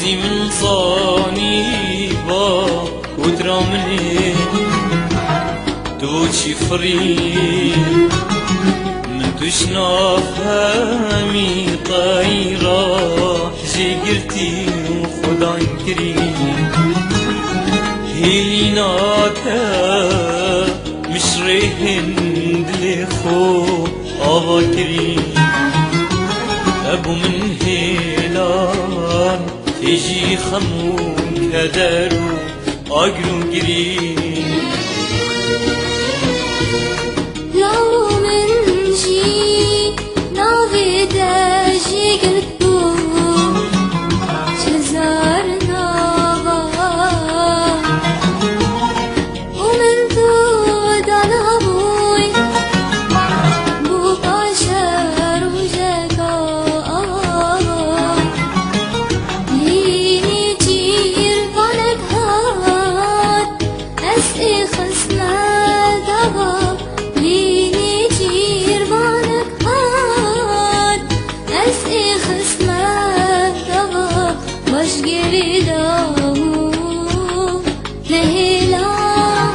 خوزی من صانی با ودرامني دوچی فری من دوش نافهمی طایرا جگرتی و خدا کری هیلیناکا مشرهن دل خو آوا کری ابو من هیلان تجی خمون کدرو آگرو گری لو من جي ناوي داجي قلبو شزار ناوا ومن دود على ابوي بو باشر وجاكا ليني جير فانك هات اسقي خصنا دوا ليني جير فانك هات اسقي خصنا دوا باش قريدو لهيلام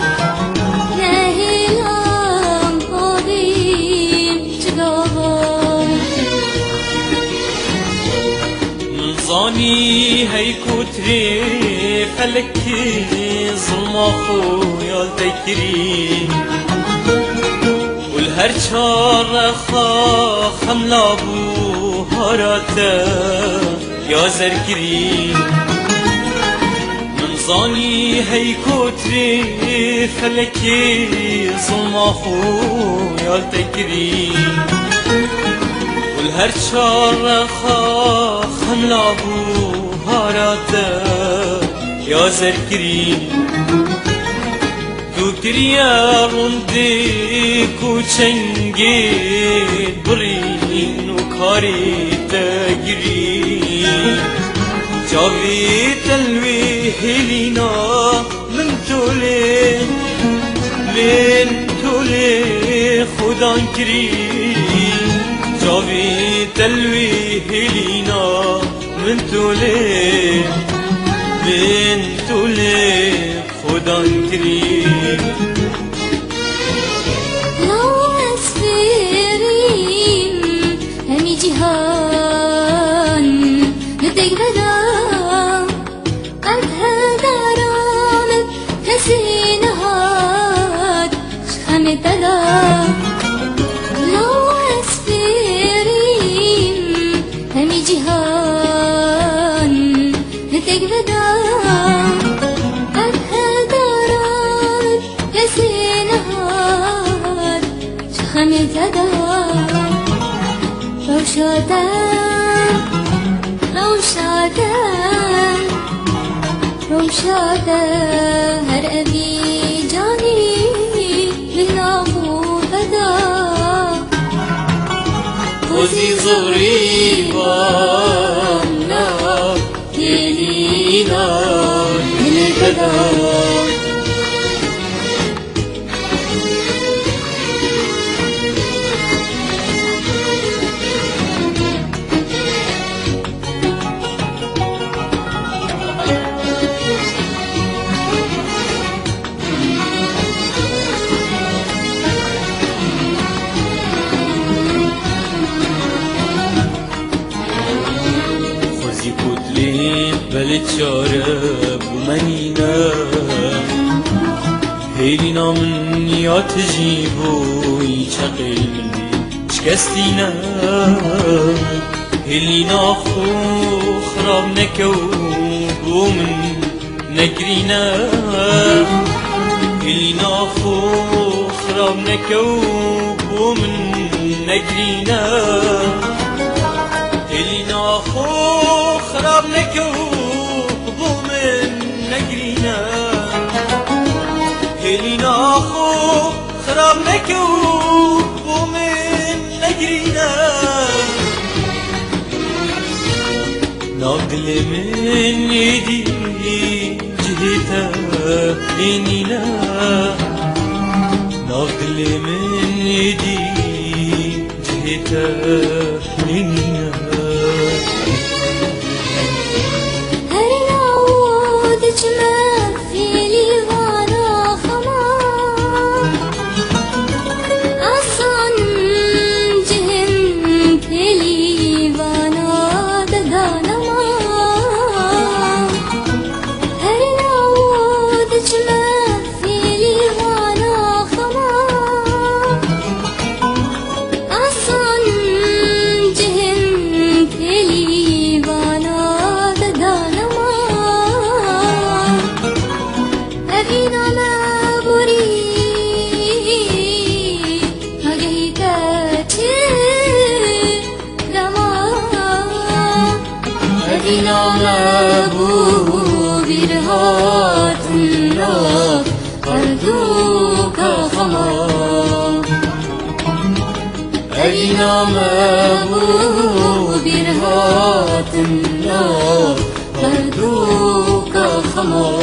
لهيلام قديم تقابل من ظاني هيكو تري فلكي ظلم خويا الذكري والهر شار خملا بو هراتا يا زركري من ظاني هيكو تري فلكي ظلم خويا الذكري والهر شار خملا بو هراتا يا زركري تو کریا روندی کو چنگی برین و کاری تگری جاوی تلوی هلینا من توله لین توله خودان کری جاوی تلوی هلینا من توله لین توله خودان کری لو أسفرين همي جهان ندق بدا قد هذا رامد كسين هاد شخم تدا لو أسفرين همي جهان ندق بدا خميتدا روشادا روشادا روشادا هر أبي جاني بالنابو فدا خوزی زوری بانا گلینا دل بدا بلچاره بمنینا هیلینا من یا تجیبوی چقیل شکستینا هیلینا خو خراب نکو بو من نگرینا هیلینا خو خراب نکو بو من نگرینا هیلینا خو خراب نکو هلینا خو خراب نکو بو من نگرینا ناقل من يدي جهتا لينينا ناقل من يدي جهتا لينينا نامه بیرهات النار هردوك خمار